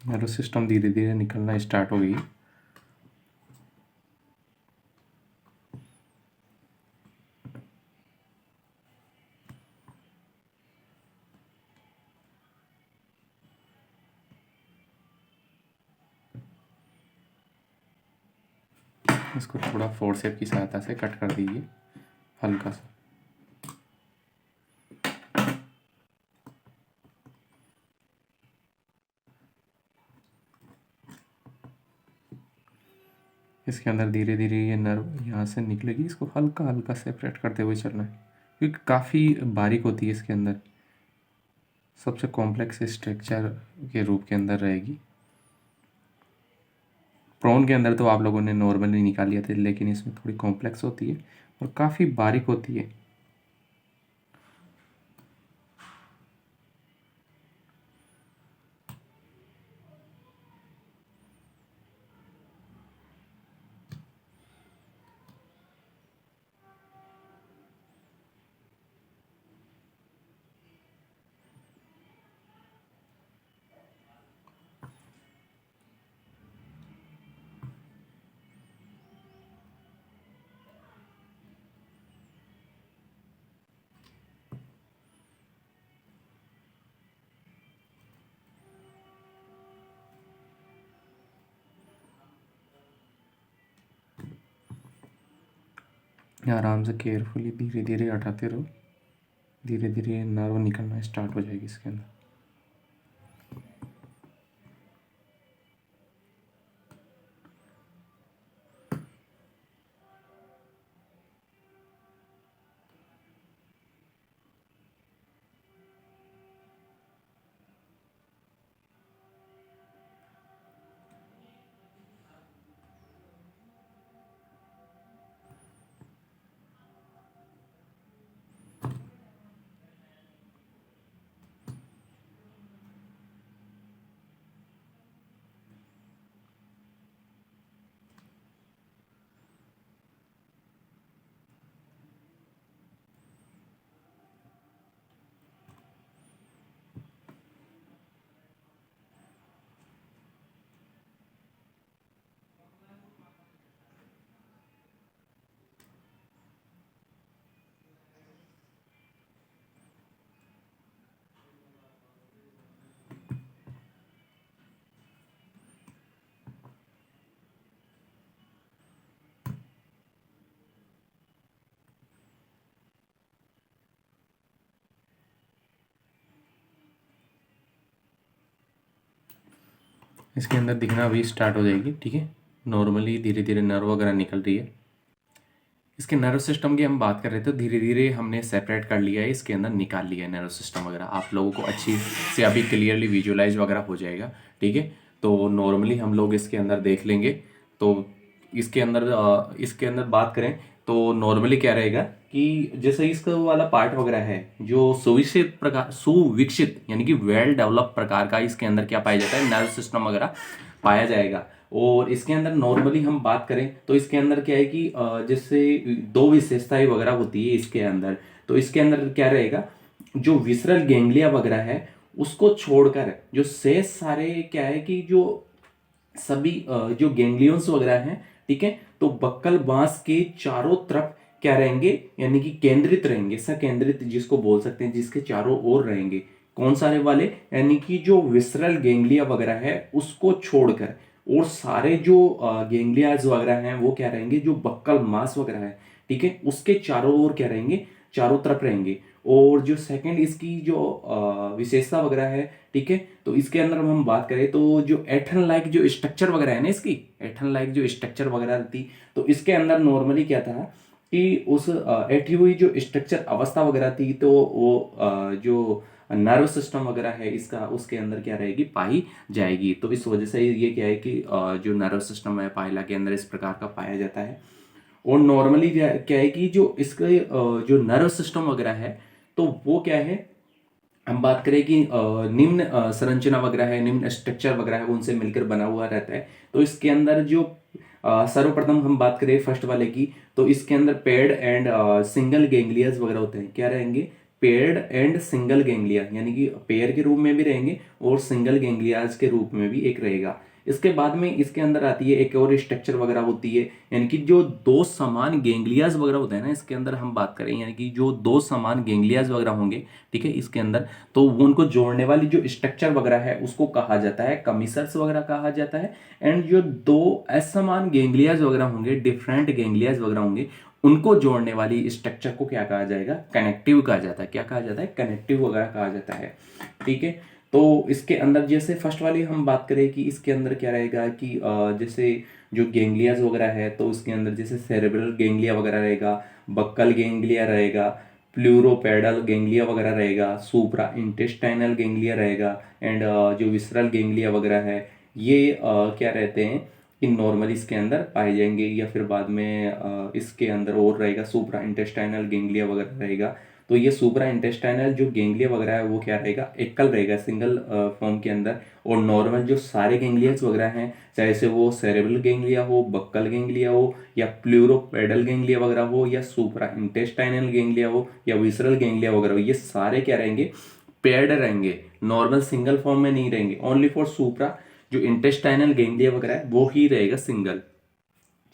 नर्वस सिस्टम धीरे धीरे निकलना स्टार्ट हो गई। इसको थोड़ा फोर्सेप की सहायता से कट कर दीजिए हल्का सा। इसके अंदर धीरे धीरे ये नर्व यहाँ से निकलेगी, इसको हल्का हल्का सेपरेट करते हुए चलना है क्योंकि काफ़ी बारीक होती है। इसके अंदर सबसे कॉम्प्लेक्स स्ट्रक्चर के रूप के अंदर रहेगी। प्रॉन के अंदर तो आप लोगों ने नॉर्मली निकाल लिया था, लेकिन इसमें थोड़ी कॉम्प्लेक्स होती है और काफ़ी बारीक होती है। आराम से केयरफुली धीरे धीरे हटाते रहो, धीरे धीरे नर्व निकलना स्टार्ट हो जाएगी इसके अंदर। इसके अंदर दिखना अभी स्टार्ट हो जाएगी, ठीक है। नॉर्मली धीरे धीरे नर्व वगैरह निकल रही है। इसके नर्व सिस्टम की हम बात कर रहे थे, धीरे धीरे हमने सेपरेट कर लिया है, इसके अंदर निकाल लिया है नर्व सिस्टम वगैरह। आप लोगों को अच्छी से अभी क्लियरली विजुअलाइज वगैरह हो जाएगा, ठीक है। तो नॉर्मली हम लोग इसके अंदर देख लेंगे। तो इसके अंदर बात करें तो नॉर्मली क्या रहेगा कि जैसे इसका वाला पार्ट वगैरह है जो सुविकसित यानी कि वेल डेवलप प्रकार का इसके अंदर क्या पाया जाता है, नर्व सिस्टम वगैरह पाया जाएगा। और इसके अंदर नॉर्मली हम बात करें तो इसके अंदर क्या है कि जैसे दो विशेषताएं वगैरह होती है इसके अंदर। तो इसके अंदर क्या रहेगा, जो विसरल गैंग्लिया वगैरह है उसको छोड़कर जो शेष सारे क्या है कि जो सभी जो गैंग्लियंस वगैरह हैं, ठीक है, तो बक्कल बांस के चारों तरफ क्या रहेंगे, यानी कि केंद्रित रहेंगे, सकेंद्रित जिसको बोल सकते हैं, जिसके चारों ओर रहेंगे। कौन सारे वाले, यानी कि जो विसरल गैंग्लिया वगैरह है उसको छोड़कर, और सारे जो गैंग्लियाज वगैरह हैं वो क्या रहेंगे, जो बक्कल मांस वगैरह है, ठीक है, उसके चारों ओर क्या रहेंगे, चारों तरफ रहेंगे। और जो सेकंड इसकी जो विशेषता वगैरह है, ठीक है, तो इसके अंदर हम बात करें तो जो एथन लाइक जो स्ट्रक्चर वगैरह है ना, इसकी एथन लाइक जो स्ट्रक्चर वगैरह थी, तो इसके अंदर नॉर्मली क्या था कि उस ऐठी हुई जो स्ट्रक्चर अवस्था वगैरह थी, तो वो जो नर्व सिस्टम वगैरह है इसका, उसके अंदर क्या रहेगी, पाई जाएगी। तो इस वजह से ये क्या है कि जो नर्व सिस्टम है पाइला के अंदर इस प्रकार का पाया जाता है। और नॉर्मली क्या है कि जो इसके जो नर्व सिस्टम वगैरह है तो वो क्या है, हम बात करें कि निम्न संरचना वगैरह है, निम्न स्ट्रक्चर वगैरह है, उनसे मिलकर बना हुआ रहता है। तो इसके अंदर जो सर्वप्रथम हम बात करें फर्स्ट वाले की, तो इसके अंदर पेड एंड सिंगल गैंग्लियस वगैरह होते हैं, क्या रहेंगे, पेयर्ड एंड सिंगल गेंगलिया, यानी कि पेयर के रूप में भी रहेंगे और सिंगल गेंगलियाज के रूप में भी एक रहेगा। इसके बाद में इसके अंदर आती है एक और स्ट्रक्चर वगैरह होती है, यानी कि जो दो समान गेंगलियाज वगैरह होते हैं ना, इसके अंदर हम बात करें यानी कि जो दो समान गेंगलियाज वगैरह होंगे, ठीक है, इसके अंदर तो उनको जोड़ने वाली जो स्ट्रक्चर वगैरह है उसको कहा जाता है कमीसर्स वगैरह कहा जाता है। एंड जो दो असमान गेंगलियाज वगैरह होंगे, डिफरेंट गेंगलियाज वगैरह होंगे, उनको जोड़ने वाली स्ट्रक्चर को क्या कहा जाएगा, कनेक्टिव कहा जाता है। क्या कहा जाता है, कनेक्टिव वगैरह कहा जाता है, ठीक है। तो इसके अंदर जैसे फर्स्ट वाली हम बात करें कि इसके अंदर क्या रहेगा कि जैसे जो गेंगलियाज वगैरह है तो उसके अंदर जैसे सेरेब्रल गेंगलिया वगैरह रहेगा, बक्कल गेंगलिया रहेगा, प्लूरोपेडल गेंगलिया वगैरह रहेगा, सुप्रा इंटेस्टाइनल गेंगलिया रहेगा, एंड जो विसरल गेंगलिया वगैरह है ये क्या रहते हैं कि नॉर्मली इसके अंदर पाए जाएंगे, या फिर बाद में इसके अंदर और रहेगा सुप्रा इंटेस्टाइनल गेंगलिया वगैरह रहेगा। तो ये सुप्रा इंटेस्टाइनल जो गेंगलिया वगैरह है वो क्या रहेगा, एकल रहेगा, सिंगल फॉर्म के अंदर। और नॉर्मल जो सारे गेंगलियाज वगैरह हैं, चाहे से वो सेरेब्रल गेंगलिया हो, बक्कल गेंगलिया हो, या प्लूरोपेडल गेंगलिया वगैरह हो, या सुप्रा इंटेस्टाइनल गेंगलिया हो, या विसरल गेंगलिया वगैरह हो, ये सारे क्या रहेंगे, पेयर्ड रहेंगे, नॉर्मल सिंगल फॉर्म में नहीं रहेंगे। ओनली फॉर सुप्रा जो इंटेस्टाइनल गेंगलिया वगैरह है वो ही रहेगा सिंगल।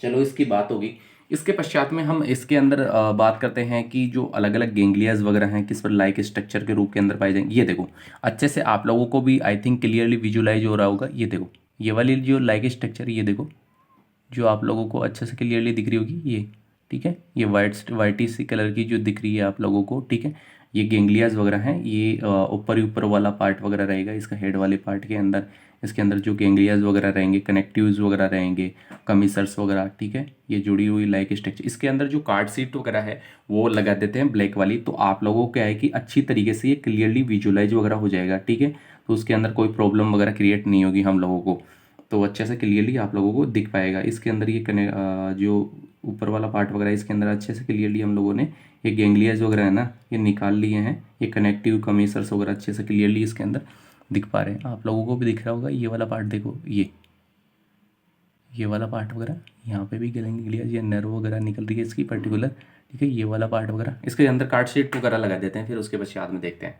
चलो इसकी बात होगी। इसके पश्चात में हम इसके अंदर बात करते हैं कि जो अलग अलग गेंगलियाज वगैरह हैं किस पर लाइक स्ट्रक्चर के रूप के अंदर पाए जाएंगे। ये देखो अच्छे से आप लोगों को भी आई थिंक क्लियरली विजुलाइज हो रहा होगा। ये देखो ये वाली जो लाइक स्ट्रक्चर, ये देखो जो आप लोगों को अच्छे से क्लियरली दिख रही होगी ये, ठीक है, ये वाइटी सी कलर की जो दिख रही है आप लोगों को, ठीक है, ये गेंगलियाज वगैरह हैं। ये ऊपर ही ऊपर वाला पार्ट वगैरह रहेगा इसका, हेड वाले पार्ट के अंदर इसके अंदर जो गेंगलियाज वगैरह रहेंगे, कनेक्टिव्स वगैरह रहेंगे, कमीसर्स वगैरह, ठीक है, ये जुड़ी हुई लाइक स्ट्रक्चर। इसके अंदर जो कार्ड सीट वगैरह है वो लगा देते हैं ब्लैक वाली, तो आप लोगों को क्या है कि अच्छी तरीके से ये क्लियरली विजुलाइज वगैरह हो जाएगा, ठीक है। तो उसके अंदर कोई प्रॉब्लम वगैरह क्रिएट नहीं होगी हम लोगों को, तो अच्छे से क्लियरली आप लोगों को दिख पाएगा। इसके अंदर ये जो ऊपर वाला पार्ट वगैरह इसके अंदर अच्छे से क्लियरली हम लोगों ने ये गेंगलियाज वगैरह है ना ये निकाल लिए हैं। ये कनेक्टिव कमीसर्स वगैरह अच्छे से क्लियरली इसके अंदर दिख पा रहे हैं, आप लोगों को भी दिख रहा होगा। ये वाला पार्ट देखो, ये वाला पार्ट वगैरह, यहाँ पे भी गेंगलियाज या नर्व वगैरह निकल रही है इसकी पर्टिकुलर, ठीक है। ये वाला पार्ट वगैरह इसके अंदर कार्ड शीट वगैरह लगा देते हैं, फिर उसके पश्चात में देखते हैं।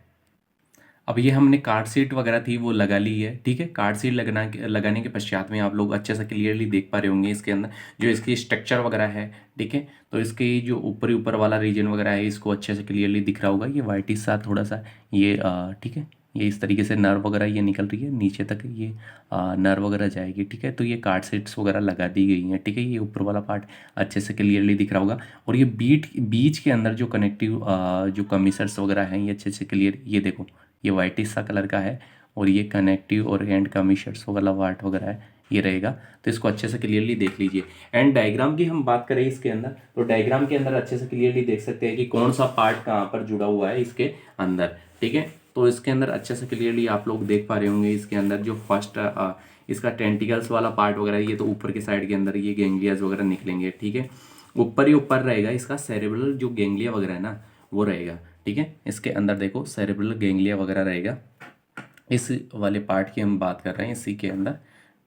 अब ये हमने कार्ड सीट वगैरह थी वो लगा ली है, ठीक है। कार्ड सीट लगाने के पश्चात में आप लोग अच्छे से क्लियरली देख पा रहे होंगे इसके अंदर जो इसकी स्ट्रक्चर वगैरह है, ठीक है। तो इसकी जो ऊपर वाला रीजन वगैरह है इसको अच्छे से क्लियरली दिख रहा होगा। ये वाइट सा थोड़ा सा ये ठीक है, ये इस तरीके से नर्व वगैरह ये निकल रही है नीचे तक, ये नर्व वगैरह जाएगी, ठीक है। तो ये कार्ड सीट्स वगैरह लगा दी गई हैं, ठीक है। ये ऊपर वाला पार्ट अच्छे से क्लियरली दिख रहा होगा। और ये बीच के अंदर जो कनेक्टिव जो कमीसर्स वगैरह हैं ये अच्छे से क्लियर, ये देखो ये वाइटिश सा कलर का है, और ये कनेक्टिव और एंड कमीशर्स वाला वाट वगैरह है ये रहेगा। तो इसको अच्छे से क्लियरली देख लीजिए। एंड डायग्राम की हम बात करें इसके अंदर, तो डायग्राम के अंदर अच्छे से क्लियरली देख सकते हैं कि कौन सा पार्ट कहाँ पर जुड़ा हुआ है इसके अंदर, ठीक है। तो इसके अंदर अच्छे से क्लियरली आप लोग देख पा रहे होंगे इसके अंदर जो फर्स्ट इसका टेंटिकल्स वाला पार्ट वगैरह, ये तो ऊपर के साइड के अंदर ये गेंगलियाज वगैरह निकलेंगे, ठीक है। ऊपर ही ऊपर रहेगा इसका सेरेब्रल जो गेंगलिया वगैरह है ना वो रहेगा, ठीक है। इसके अंदर देखो सेरेब्रल गेंगलिया वगैरह रहेगा, इस वाले पार्ट की हम बात कर रहे हैं इसी के अंदर,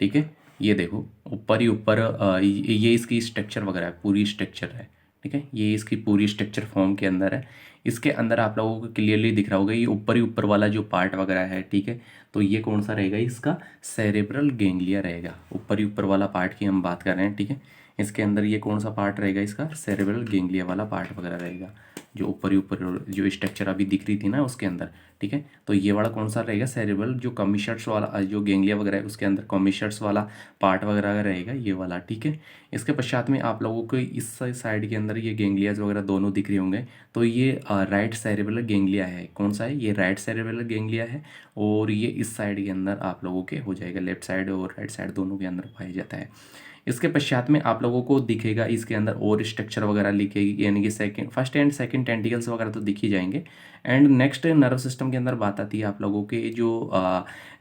ठीक है। ये देखो ऊपर ही ऊपर ये इसकी स्ट्रक्चर वगैरह है, पूरी स्ट्रक्चर है, ठीक है। ये इसकी पूरी स्ट्रक्चर फॉर्म के अंदर है। इसके अंदर आप लोगों को क्लियरली दिख रहा होगा ये ऊपर ही ऊपर वाला जो पार्ट वगैरह है, ठीक है। तो ये कौन सा रहेगा, इसका सेरेब्रल गेंगलिया रहेगा। ऊपर ही ऊपर वाला पार्ट की हम बात कर रहे हैं, ठीक है। इसके अंदर ये कौन सा पार्ट रहेगा, इसका सेरेब्रल गेंगलिया वाला पार्ट वगैरह रहेगा, जो ऊपर ही ऊपर जो स्ट्रक्चर अभी दिख रही थी ना उसके अंदर, ठीक है। तो ये वाला कौन सा रहेगा, सेरेब्रल जो कमीशर्ट्स वाला जो गेंगलिया वगैरह है उसके अंदर कमीशर्ट्स वाला पार्ट वगैरह रहेगा ये वाला, ठीक है। इसके पश्चात में आप लोगों को इस साइड के अंदर ये गेंगलियाज वगैरह दोनों दिख रहे होंगे। तो ये राइट सेरेब्रल गेंगलिया है। कौन सा है, ये राइट सेरेब्रल गेंगलिया है। और ये इस साइड के अंदर आप लोगों के हो जाएगा, लेफ्ट साइड और राइट साइड दोनों के अंदर पाया जाता है। इसके पश्चात में आप लोगों को दिखेगा इसके अंदर और स्ट्रक्चर वगैरह लिखेगी, यानी कि फर्स्ट एंड सेकंड टेंटिकल्स वगैरह तो दिख ही जाएंगे। एंड नेक्स्ट नर्व सिस्टम के अंदर बात आती है आप लोगों के जो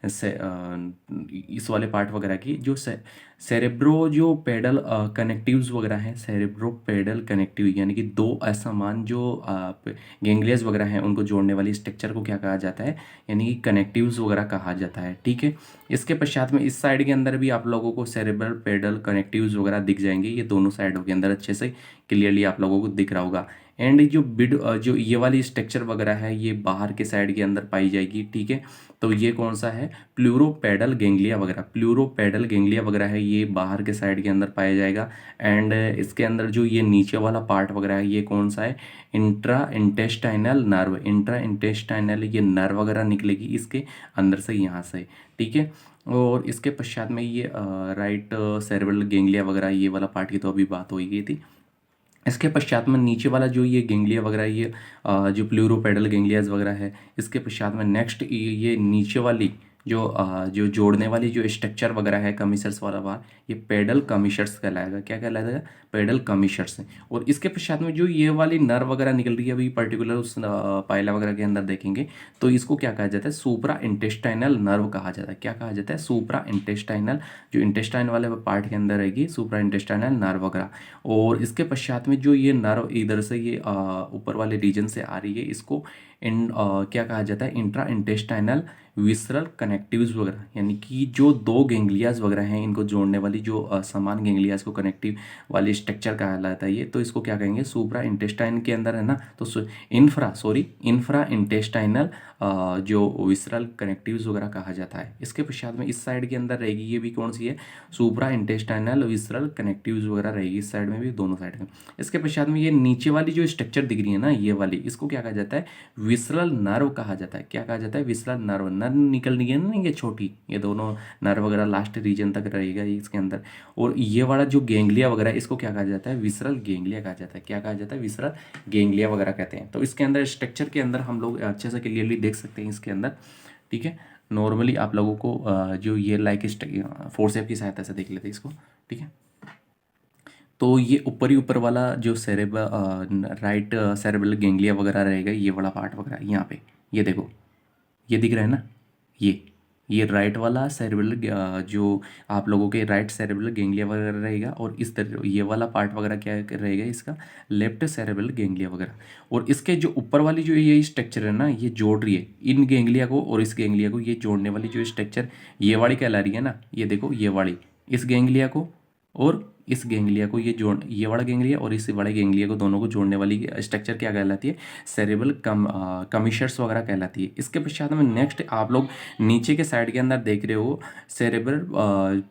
इस वाले पार्ट वगैरह की जो सेरेब्रो जो पेडल कनेक्टिव्स वगैरह हैं, सेरेब्रो पेडल कनेक्टिव यानी कि दो असमान जो गेंगलियाज वगैरह हैं उनको जोड़ने वाली स्ट्रक्चर को क्या कहा जाता है, यानी कि कनेक्टिव्स वगैरह कहा जाता है, ठीक है। इसके पश्चात में इस साइड के अंदर भी आप लोगों को सेरेब्रल पेडल कनेक्टिव्स वगैरह दिख जाएंगे, ये दोनों साइडों के अंदर अच्छे से क्लियरली आप लोगों को दिख रहा होगा। एंड जो जो ये वाली स्ट्रक्चर वगैरह है ये बाहर के साइड के अंदर पाई जाएगी, ठीक है। तो ये कौन सा है, प्लूरोपेडल गेंगलिया वगैरह, प्लूरोपेडल गेंगलिया वगैरह है, ये बाहर के साइड के अंदर पाया जाएगा। एंड इसके अंदर जो ये नीचे वाला पार्ट वगैरह है ये कौन सा है, intra intestinal nerve, intra intestinal ये नर्व वगैरह निकलेगी इसके अंदर से, यहाँ से, ठीक है। और इसके पश्चात में ये राइट सेरेब्रल गेंगलिया वगैरह ये वाला पार्ट की तो अभी बात हो ही गई थी। इसके पश्चात में नीचे वाला जो ये गेंगलिया वगैरह ये जो प्लूरोपेडल गेंगलियाज वगैरह है, इसके पश्चात में नेक्स्ट ये नीचे वाली जो जोड़ने वाली जो स्ट्रक्चर वगैरह है कमीशर्स वाला बार, ये पेडल कमीशर्स कहलाएगा। क्या कहलाएगा, पेडल कमीशर्स। और इसके पश्चात में जो ये वाली नर्व वगैरह निकल रही है अभी पर्टिकुलर उस पाइला वगैरह के अंदर देखेंगे, तो इसको क्या कहा जाता है, सुप्रा इंटेस्टाइनल नर्व कहा जाता है। क्या कहा जाता है, सुप्रा इंटेस्टाइनल, जो इंटेस्टाइन वाले पार्ट के अंदर रहेगी सुप्रा इंटेस्टाइनल नर्व वगैरह। और इसके पश्चात में जो ये नर्व इधर से ये ऊपर वाले रीजन से आ रही है, इसको क्या कहा जाता है, इंट्रा इंटेस्टाइनल विसरल कनेक्टिव्स वगैरह, यानी कि जो दो गेंगलियाज वगैरह हैं इनको जोड़ने वाली जो समान गेंगलियाज को कनेक्टिव वाली स्ट्रक्चर कहलाता है ये, तो इसको क्या कहेंगे, सुप्रा इंटेस्टाइन के अंदर है ना, तो इंफ्रा इंटेस्टाइनल जो विसरल कनेक्टिव्स वगैरह कहा जाता है। इसके पश्चात में इस साइड के अंदर रहेगी, ये भी कौन सी है, सुप्रा इंटेस्टाइनल विसरल कनेक्टिव्स वगैरह रहेगी, इस साइड में भी, दोनों साइड में। इसके पश्चात में ये नीचे वाली जो स्ट्रक्चर दिख रही है ना ये वाली, इसको क्या कहा जाता है, विसरल नर्व कहा जाता है। क्या कहा जाता है, विसरल नर्व। नर्व निकल रही है ना ये छोटी, ये दोनों नर्व वगैरह लास्ट रीजन तक रहेगा इसके अंदर। और ये वाला जो गेंगलिया वगैरह इसको क्या कहा जाता है, विसरल गेंगलिया कहा जाता है। क्या कहा जाता है, विसरल गेंगलिया वगैरह कहते हैं। तो इसके अंदर स्ट्रक्चर के अंदर हम लोग अच्छे से क्लियरली देख सकते हैं इसके अंदर, ठीक है। नॉर्मली आप लोगों को जो ये लाइक फोर्सेप की सहायता से देख लेते हैं इसको, ठीक है। तो ये ऊपर ही ऊपर वाला जो राइट सेरेब्रल गेंगलिया वगैरह रहेगा, ये वाला पार्ट वगैरह यहाँ पे, ये देखो, ये दिख रहा है ना, ये राइट वाला सेरेब्रल जो आप लोगों के राइट सेरेब्रल गेंगलिया वगैरह रहेगा। और इस तरह ये वाला पार्ट वगैरह क्या रहेगा इसका, लेफ्ट सेरेब्रल गेंगलिया वगैरह। और इसके जो ऊपर वाली जो ये स्ट्रक्चर है ना, ये जोड़ रही है इन गेंगलिया को और इस गेंगलिया को, ये जोड़ने वाली जो स्ट्रक्चर ये वाली कहला रही है ना, ये देखो ये वाली, इस गेंगलिया को और इस गेंगलिया को, ये वाला गेंगलिया और इस बड़े गेंगलिया को, दोनों को जोड़ने वाली स्ट्रक्चर क्या कहलाती है, सेरेब्रल कमीशर्स वगैरह कहलाती है। इसके पश्चात में नेक्स्ट आप लोग नीचे के साइड के अंदर देख रहे हो सेरेब्रल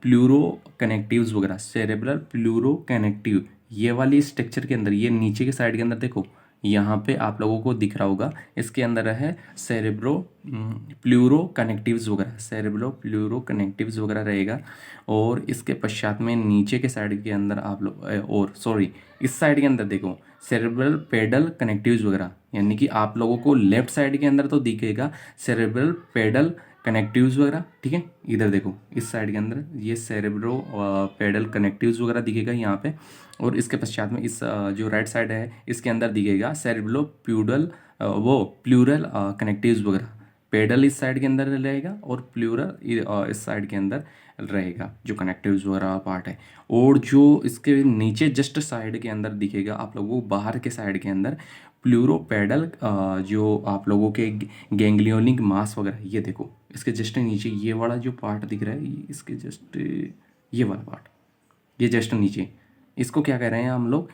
प्लूरो कनेक्टिव्स वगैरह, सेरेब्रल प्लूरो कनेक्टिव, ये वाली स्ट्रक्चर के अंदर, ये नीचे के साइड के अंदर देखो, यहाँ पे आप लोगों को दिख रहा होगा, इसके अंदर है सेरेब्रो प्लूरो कनेक्टिव्स वगैरह, सेरेब्रो प्लूरो कनेक्टिव्स वगैरह रहेगा। और इसके पश्चात में नीचे के साइड के अंदर आप लोग इस साइड के अंदर देखो सेरेब्रल पेडल कनेक्टिव्स वगैरह, यानी कि आप लोगों को लेफ्ट साइड के अंदर तो दिखेगा सेरेब्रल पेडल कनेक्टिव्स वगैरह, ठीक है। इधर देखो इस साइड के अंदर ये सेरेब्रो पेडल कनेक्टिव्स वगैरह दिखेगा यहाँ पे। और इसके पश्चात में इस जो राइट साइड है इसके अंदर दिखेगा सेरेब्रो प्लूरल कनेक्टिव्स वगैरह। पेडल इस साइड के अंदर रहेगा और प्लूरल इस साइड के अंदर रहेगा जो कनेक्टिव्स वगैरह पार्ट है। और जो इसके नीचे जस्ट साइड के अंदर दिखेगा आप लोगों को, बाहर के साइड के अंदर प्लूरोपेडल जो आप लोगों के गैंग्लियोनिक मास वगैरह, ये देखो इसके जस्ट नीचे ये वाला जो पार्ट दिख रहा है, इसके जस्ट ये वाला पार्ट, ये जस्ट नीचे, इसको क्या कह रहे हैं हम लोग,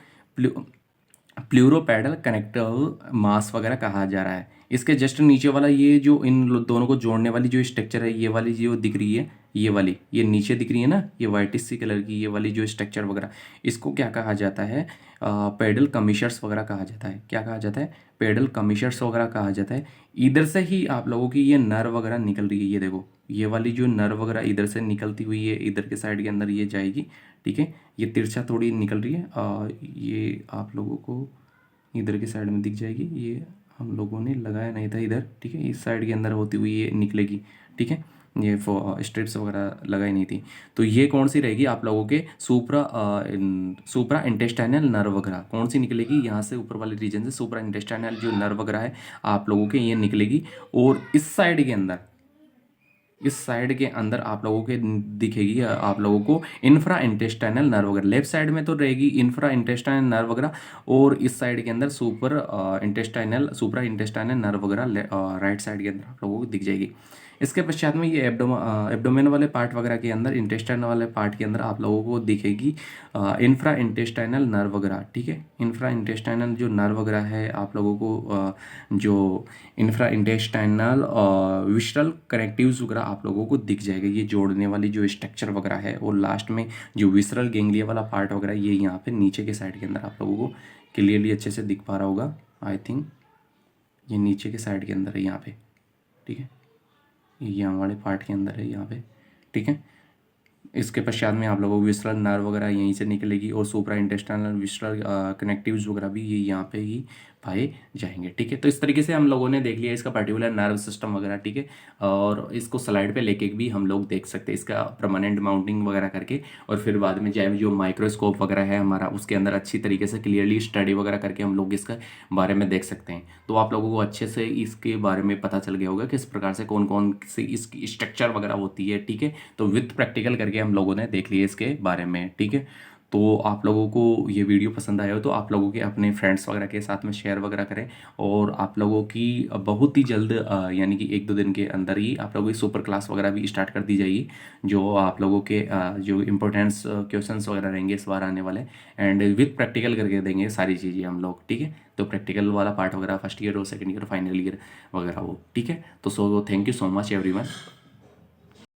प्लूरोपेडल कनेक्टिव मास वगैरह कहा जा रहा है। इसके जस्ट नीचे वाला ये जो इन दोनों को जोड़ने वाली जो स्ट्रक्चर है, ये वाली जो दिख रही है, ये वाली ये नीचे दिख रही है ना, ये वाइटिश सी कलर की ये वाली जो स्ट्रक्चर वगैरह, इसको क्या कहा जाता है, पेडल कमीशर्स वगैरह कहा जाता है। क्या कहा जाता है, पेडल कमीशर्स वगैरह कहा जाता है। इधर से ही आप लोगों की ये नर्व वगैरह निकल रही है, ये देखो ये वाली जो नर्व वगैरह इधर से निकलती हुई है, इधर के साइड के अंदर ये जाएगी, ठीक है। ये तिरछा थोड़ी निकल रही है, ये आप लोगों को इधर के साइड में दिख जाएगी, ये हम लोगों ने लगाया नहीं था इधर, ठीक है। इस साइड के अंदर होती हुई ये निकलेगी, ठीक है। ये स्ट्रिप्स वगैरह लगाई नहीं थी। तो ये कौन सी रहेगी आप लोगों के सुप्रा इंटेस्टाइनल नर्व वगैरह, कौन सी निकलेगी, यहाँ से ऊपर वाले रीजन से सुप्रा इंटेस्टाइनल जो नर्व वगैरह है आप लोगों के ये निकलेगी। और इस साइड के अंदर इस साइड के अंदर आप लोगों के दिखेगी आप लोगों को इंफ्रा इंटेस्टाइनल नर्व वगैरह, लेफ्ट साइड में तो रहेगी इंफ्रा इंटेस्टाइनल नर्व वगैरह, और इस साइड के अंदर सुपरा इंटेस्टाइनल नर्व वगैरह राइट साइड के अंदर आप लोगों को दिख जाएगी। इसके पश्चात में ये एब्डोमेन वाले पार्ट वगैरह के अंदर, इंटेस्टाइन वाले पार्ट के अंदर आप लोगों को दिखेगी इंफ्रा इंटेस्टाइनल नर्व वगैरह, ठीक है। इंफ्रा इंटेस्टाइनल जो नर्व वगैरह है आप लोगों को जो इंफ्रा इंटेस्टाइनल विशरल कनेक्टिव्स वगैरह आप लोगों को दिख जाएगा, ये जोड़ने वाली जो स्ट्रक्चर वगैरह है। और लास्ट में जो विसरल गेंगलिया वाला पार्ट वगैरह ये यहाँ पे नीचे के साइड के अंदर आप लोगों को क्लियरली अच्छे से दिख पा रहा होगा, आई थिंक ये नीचे के साइड के अंदर है यहाँ पे, ठीक है, ये यहाँ वाले पार्ट के अंदर है यहाँ पे, ठीक है। इसके पश्चात में आप लोगों को विसरल नर्व वगैरह यहीं से निकलेगी, और सुपरा इंटेस्टाइनल विसरल कनेक्टिव्स वगैरह भी ये यहाँ पे ही पाए जाएंगे, ठीक है। तो इस तरीके से हम लोगों ने देख लिया इसका पर्टिकुलर नर्व सिस्टम वगैरह, ठीक है। और इसको स्लाइड पे लेके भी हम लोग देख सकते हैं इसका परमानेंट माउंटिंग वगैरह करके, और फिर बाद में चाहे जो माइक्रोस्कोप वगैरह है हमारा उसके अंदर अच्छी तरीके से क्लियरली स्टडी वगैरह करके हम लोग इसके बारे में देख सकते हैं। तो आप लोगों को अच्छे से इसके बारे में पता चल गया होगा किस प्रकार से कौन कौन सी इसकी स्ट्रक्चर वगैरह होती है, ठीक है। तो विथ प्रैक्टिकल करके हम लोगों ने देख लिया इसके बारे में, ठीक है। तो आप लोगों को ये वीडियो पसंद आया हो तो आप लोगों के अपने फ्रेंड्स वगैरह के साथ में शेयर वगैरह करें, और आप लोगों की बहुत ही जल्द यानी कि 1-2 दिन के अंदर ही आप लोगों की सुपर क्लास वगैरह भी स्टार्ट कर दी जाएगी, जो आप लोगों के जो इम्पोर्टेंट्स क्वेश्चंस वगैरह रहेंगे इस बार आने वाले, एंड विथ प्रैक्टिकल करके देंगे सारी चीज़ें हम लोग, ठीक है। तो प्रैक्टिकल वाला पार्ट वगैरह फर्स्ट ईयर और सेकंड ईयर फाइनल ईयर वगैरह वो, ठीक है। तो so thank you so much everyone.